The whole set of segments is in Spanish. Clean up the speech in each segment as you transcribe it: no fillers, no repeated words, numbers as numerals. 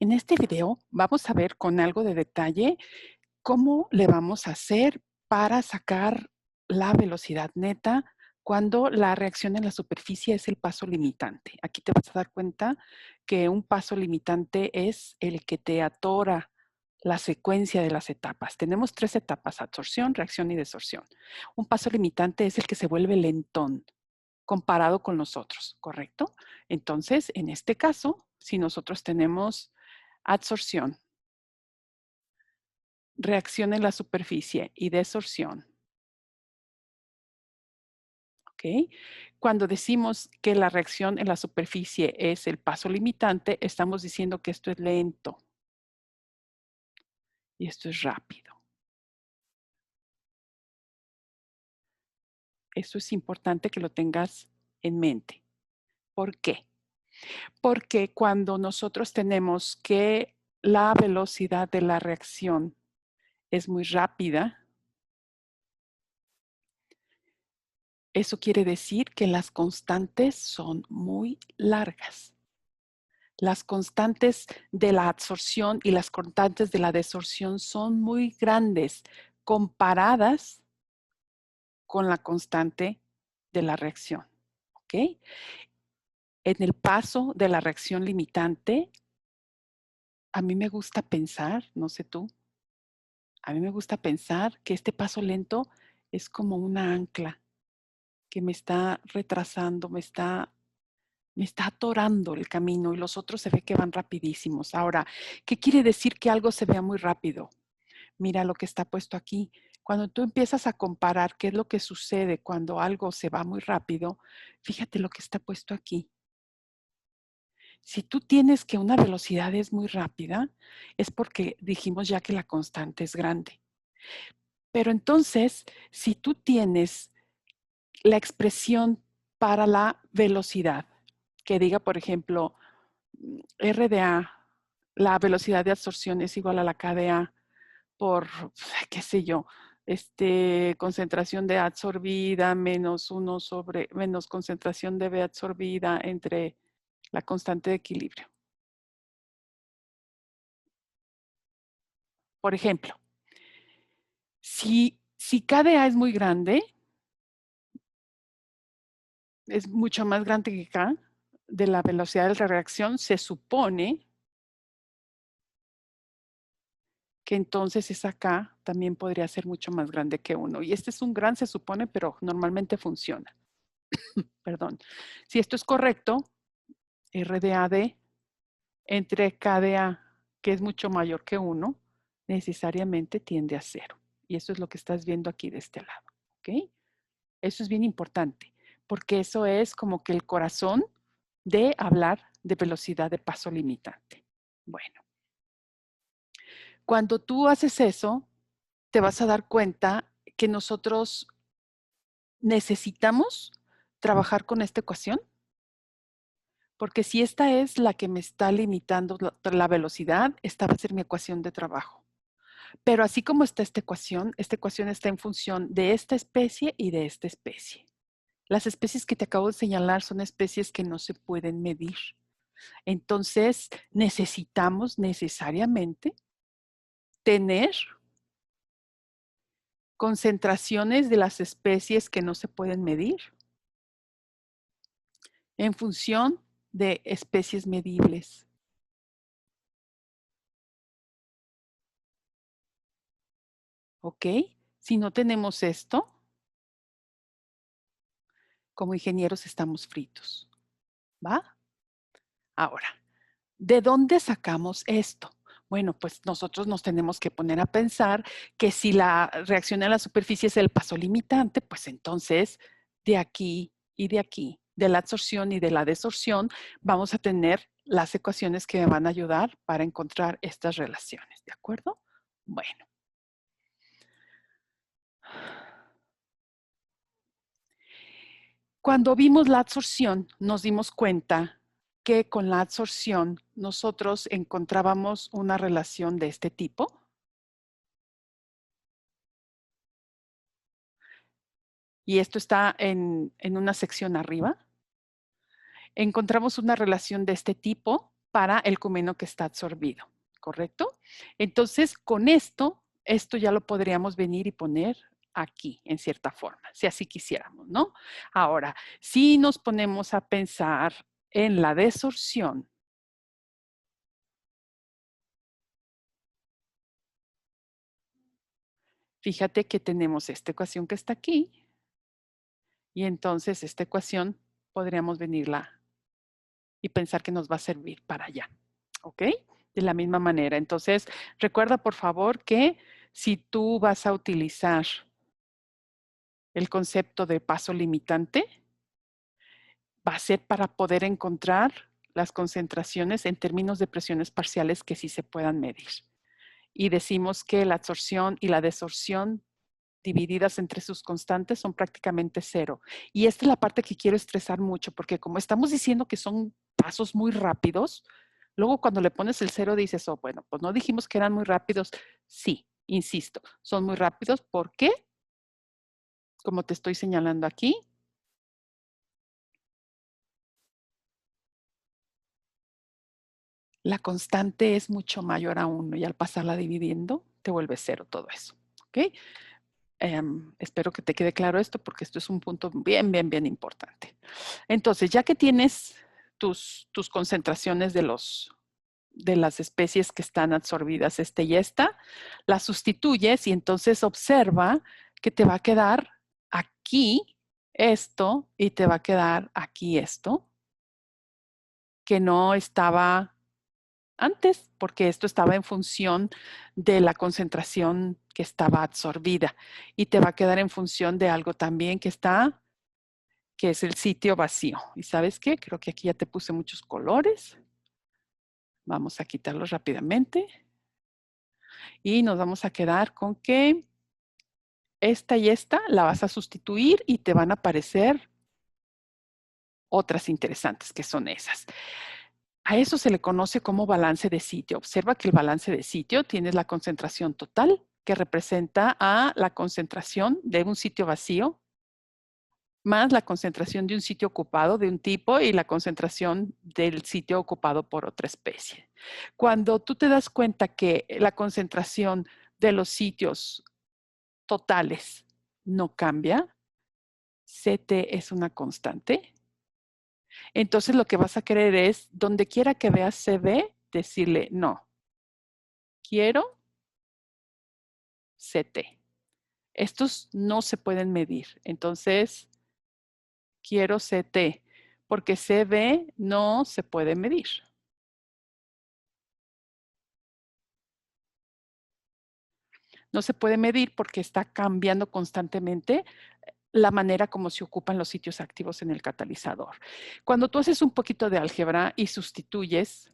En este video vamos a ver con algo de detalle cómo le vamos a hacer para sacar la velocidad neta cuando la reacción en la superficie es el paso limitante. Aquí te vas a dar cuenta que un paso limitante es el que te atora la secuencia de las etapas. Tenemos 3 etapas: absorción, reacción y desorción. Un paso limitante es el que se vuelve lentón comparado con los otros, ¿correcto? Entonces, en este caso, si nosotros tenemos absorción, reacción en la superficie y desorción, ¿ok? Cuando decimos que la reacción en la superficie es el paso limitante, estamos diciendo que esto es lento y esto es rápido. Eso es importante que lo tengas en mente. ¿Por qué? Porque cuando nosotros tenemos que la velocidad de la reacción es muy rápida, eso quiere decir que las constantes son muy largas. Las constantes de la absorción y las constantes de la desorción son muy grandes comparadas con la constante de la reacción. ¿Ok? En el paso de la reacción limitante, a mí me gusta pensar, no sé tú, a mí me gusta pensar que este paso lento es como una ancla que me está retrasando, me está atorando el camino y los otros se ve que van rapidísimos. Ahora, ¿qué quiere decir que algo se vea muy rápido? Mira lo que está puesto aquí. Cuando tú empiezas a comparar qué es lo que sucede cuando algo se va muy rápido, fíjate lo que está puesto aquí. Si tú tienes que una velocidad es muy rápida, es porque dijimos ya que la constante es grande. Pero entonces, si tú tienes la expresión para la velocidad, que diga, por ejemplo, R de A, la velocidad de absorción es igual a la K de A por, qué sé yo, concentración de A absorbida menos 1 sobre, menos concentración de B absorbida entre la constante de equilibrio. Por ejemplo, si K de A es muy grande, es mucho más grande que K, de la velocidad de la reacción, se supone que entonces esa K también podría ser mucho más grande que 1. Y este es un gran se supone, pero normalmente funciona. Perdón. Si esto es correcto, R de AD entre K de A, que es mucho mayor que 1, necesariamente tiende a 0. Y eso es lo que estás viendo aquí de este lado. ¿Ok? Eso es bien importante, porque eso es como que el corazón de hablar de velocidad de paso limitante. Bueno, cuando tú haces eso, te vas a dar cuenta que nosotros necesitamos trabajar con esta ecuación, porque si esta es la que me está limitando la velocidad, esta va a ser mi ecuación de trabajo. Pero así como está esta ecuación está en función de esta especie y de esta especie. Las especies que te acabo de señalar son especies que no se pueden medir. Entonces, necesitamos necesariamente tener concentraciones de las especies que no se pueden medir en función de especies medibles. ¿Ok? Si no tenemos esto, como ingenieros estamos fritos. ¿Va? Ahora, ¿de dónde sacamos esto? Bueno, pues nosotros nos tenemos que poner a pensar que si la reacción en la superficie es el paso limitante, pues entonces de aquí y de aquí, de la absorción y de la desorción, vamos a tener las ecuaciones que me van a ayudar para encontrar estas relaciones, ¿de acuerdo? Bueno. Cuando vimos la absorción, nos dimos cuenta que con la absorción nosotros encontrábamos una relación de este tipo. Y esto está en una sección arriba. Encontramos una relación de este tipo para el cumeno que está absorbido, ¿correcto? Entonces, con esto ya lo podríamos venir y poner aquí, en cierta forma, si así quisiéramos, ¿no? Ahora, si nos ponemos a pensar en la desorción, fíjate que tenemos esta ecuación que está aquí y entonces esta ecuación podríamos venirla y pensar que nos va a servir para allá, ¿ok? De la misma manera. Entonces, recuerda por favor que si tú vas a utilizar el concepto de paso limitante, va a ser para poder encontrar las concentraciones en términos de presiones parciales que sí se puedan medir. Y decimos que la absorción y la desorción divididas entre sus constantes son prácticamente cero. Y esta es la parte que quiero estresar mucho, porque como estamos diciendo que son pasos muy rápidos, luego cuando le pones el cero dices, oh, bueno, pues no dijimos que eran muy rápidos. Sí, insisto, son muy rápidos porque, como te estoy señalando aquí, la constante es mucho mayor a 1 y al pasarla dividiendo te vuelve cero todo eso. ¿Ok? Espero que te quede claro esto porque esto es un punto bien, bien, bien importante. Entonces, ya que tienes tus concentraciones de las especies que están absorbidas, este y esta, las sustituyes y entonces observa que te va a quedar aquí esto y te va a quedar aquí esto, que no estaba antes, porque esto estaba en función de la concentración que estaba absorbida y te va a quedar en función de algo también que es el sitio vacío. ¿Y sabes qué? Creo que aquí ya te puse muchos colores. Vamos a quitarlos rápidamente y nos vamos a quedar con que esta y esta la vas a sustituir y te van a aparecer otras interesantes que son esas. A eso se le conoce como balance de sitio. Observa que el balance de sitio tiene la concentración total, que representa a la concentración de un sitio vacío, más la concentración de un sitio ocupado de un tipo y la concentración del sitio ocupado por otra especie. Cuando tú te das cuenta que la concentración de los sitios totales no cambia, CT es una constante, entonces lo que vas a querer es, donde quiera que veas CB, decirle, no, quiero CT. Estos no se pueden medir, entonces quiero CT, porque CB no se puede medir. No se puede medir porque está cambiando constantemente la manera como se ocupan los sitios activos en el catalizador. Cuando tú haces un poquito de álgebra y sustituyes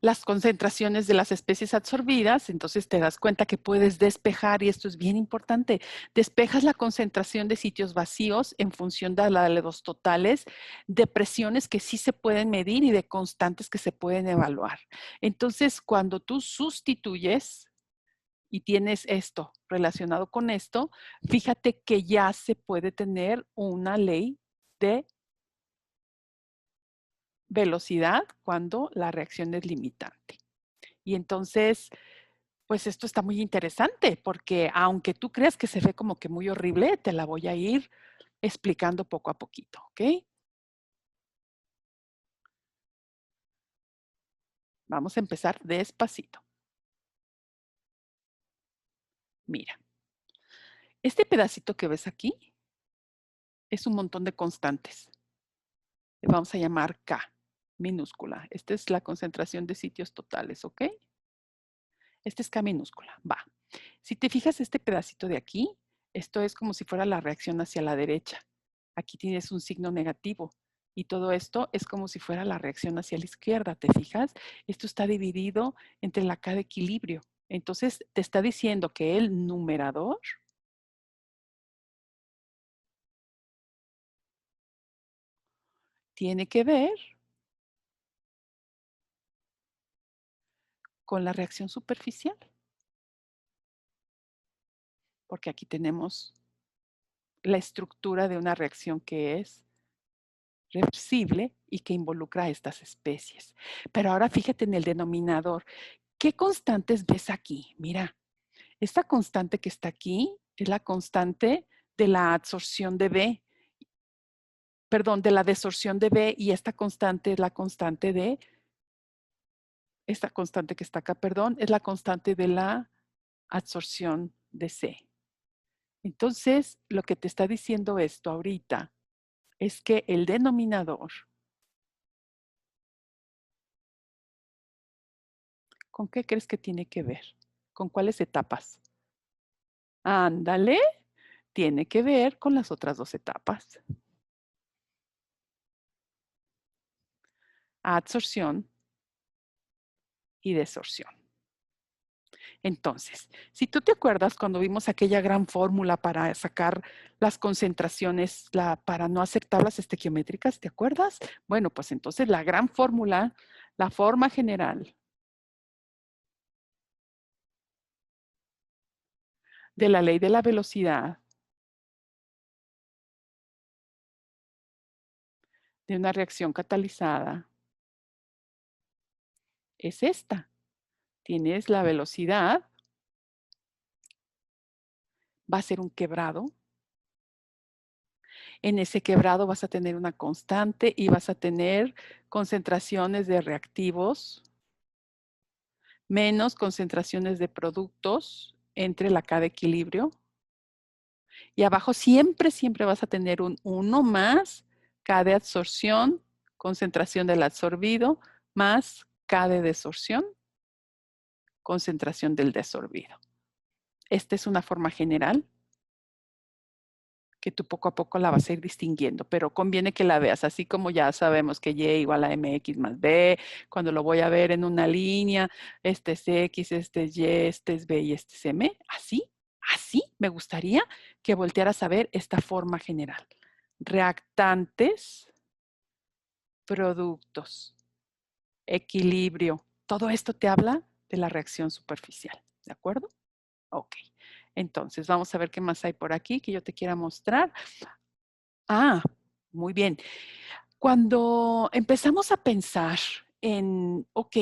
las concentraciones de las especies absorbidas, entonces te das cuenta que puedes despejar, y esto es bien importante, despejas la concentración de sitios vacíos en función de la de los totales, de presiones que sí se pueden medir y de constantes que se pueden evaluar. Entonces, cuando tú sustituyes y tienes esto relacionado con esto, fíjate que ya se puede tener una ley de velocidad cuando la reacción es limitante. Y entonces, pues esto está muy interesante porque aunque tú creas que se ve como que muy horrible, te la voy a ir explicando poco a poquito, ¿ok? Vamos a empezar despacito. Mira, este pedacito que ves aquí es un montón de constantes. Le vamos a llamar K, minúscula. Esta es la concentración de sitios totales, ¿ok? Este es K minúscula, va. Si te fijas este pedacito de aquí, esto es como si fuera la reacción hacia la derecha. Aquí tienes un signo negativo y todo esto es como si fuera la reacción hacia la izquierda, ¿te fijas? Esto está dividido entre la K de equilibrio. Entonces te está diciendo que el numerador tiene que ver con la reacción superficial, porque aquí tenemos la estructura de una reacción que es reversible y que involucra a estas especies. Pero ahora fíjate en el denominador. ¿Qué constantes ves aquí? Mira, esta constante que está aquí es la constante de la absorción de B, perdón, de la desorción de B, y esta constante es la constante de, esta constante que está acá, perdón, es la constante de la absorción de C. Entonces, lo que te está diciendo esto ahorita es que el denominador, ¿con qué crees que tiene que ver? ¿Con cuáles etapas? Ándale, tiene que ver con las otras dos etapas. Adsorción y desorción. Entonces, si tú te acuerdas cuando vimos aquella gran fórmula para sacar las concentraciones, para no hacer tablas estequiométricas, ¿te acuerdas? Bueno, pues entonces la gran fórmula, la forma general de la ley de la velocidad de una reacción catalizada es esta. Tienes la velocidad, va a ser un quebrado. En ese quebrado vas a tener una constante y vas a tener concentraciones de reactivos menos concentraciones de productos entre la K de equilibrio. Y abajo siempre, siempre vas a tener un 1 más K de absorción, concentración del absorbido, más K de desorción, concentración del desorbido. Esta es una forma general que tú poco a poco la vas a ir distinguiendo, pero conviene que la veas, así como ya sabemos que Y igual a MX más B, cuando lo voy a ver en una línea, este es X, este es Y, este es B y este es M, así me gustaría que voltearas a ver esta forma general. Reactantes, productos, equilibrio, todo esto te habla de la reacción superficial, ¿de acuerdo? Ok, entonces vamos a ver qué más hay por aquí que yo te quiera mostrar. Ah, muy bien. Cuando empezamos a pensar en, ok,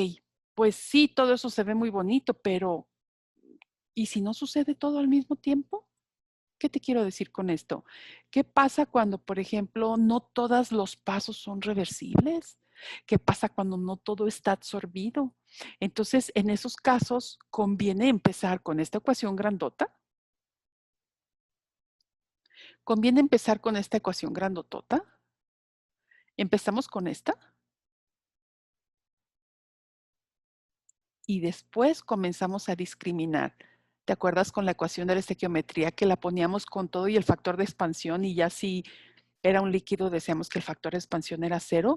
pues sí, todo eso se ve muy bonito, pero ¿y si no sucede todo al mismo tiempo? ¿Qué te quiero decir con esto? ¿Qué pasa cuando, por ejemplo, no todos los pasos son reversibles? ¿Qué pasa cuando no todo está absorbido? Entonces, en esos casos, conviene empezar con esta ecuación grandota. Conviene empezar con esta ecuación grandotota. Empezamos con esta. Y después comenzamos a discriminar. ¿Te acuerdas con la ecuación de la estequiometría que la poníamos con todo y el factor de expansión y ya si era un líquido decíamos que el factor de expansión era 0?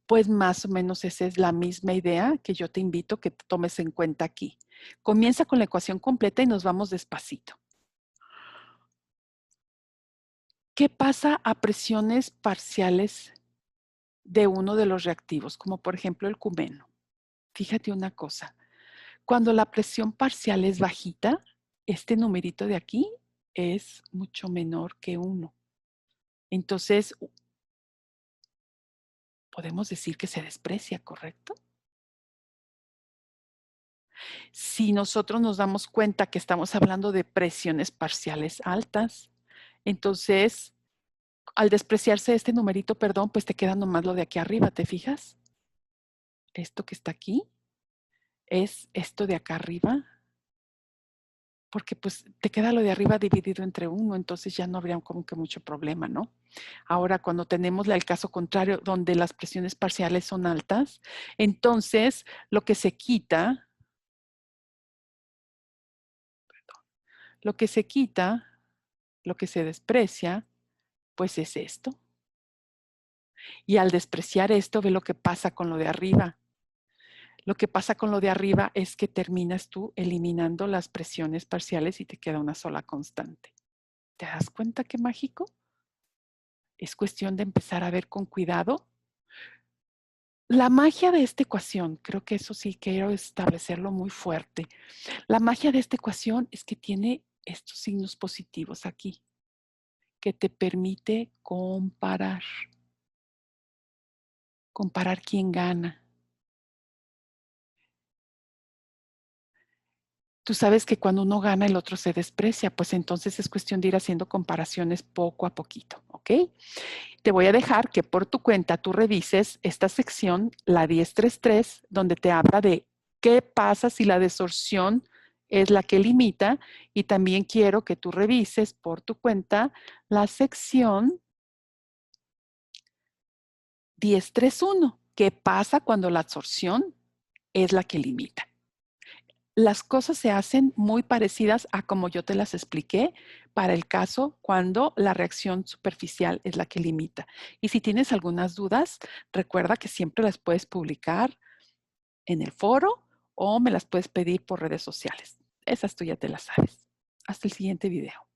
Pues más o menos esa es la misma idea que yo te invito que tomes en cuenta aquí. Comienza con la ecuación completa y nos vamos despacito. ¿Qué pasa a presiones parciales de uno de los reactivos, como por ejemplo el cumeno? Fíjate una cosa. Cuando la presión parcial es bajita, este numerito de aquí es mucho menor que 1. Entonces, podemos decir que se desprecia, ¿correcto? Si nosotros nos damos cuenta que estamos hablando de presiones parciales altas, entonces, al despreciarse este numerito, perdón, pues te queda nomás lo de aquí arriba, ¿te fijas? Esto que está aquí es esto de acá arriba, porque pues te queda lo de arriba dividido entre 1, entonces ya no habría como que mucho problema, ¿no? Ahora, cuando tenemos el caso contrario, donde las presiones parciales son altas, entonces lo que se quita, lo que se quita, lo que se desprecia, pues es esto. Y al despreciar esto, ve lo que pasa con lo de arriba. Lo que pasa con lo de arriba es que terminas tú eliminando las presiones parciales y te queda una sola constante. ¿Te das cuenta qué mágico? Es cuestión de empezar a ver con cuidado. La magia de esta ecuación, creo que eso sí quiero establecerlo muy fuerte. La magia de esta ecuación es que tiene estos signos positivos aquí, que te permite comparar. comparar quién gana. Tú sabes que cuando uno gana, el otro se desprecia, pues entonces es cuestión de ir haciendo comparaciones poco a poquito, ¿ok? Te voy a dejar que por tu cuenta tú revises esta sección, la 1033, donde te habla de qué pasa si la desorción es la que limita, y también quiero que tú revises por tu cuenta la sección 1031, qué pasa cuando la absorción es la que limita. Las cosas se hacen muy parecidas a como yo te las expliqué para el caso cuando la reacción superficial es la que limita. Y si tienes algunas dudas, recuerda que siempre las puedes publicar en el foro o me las puedes pedir por redes sociales. Esas tú ya te las sabes. Hasta el siguiente video.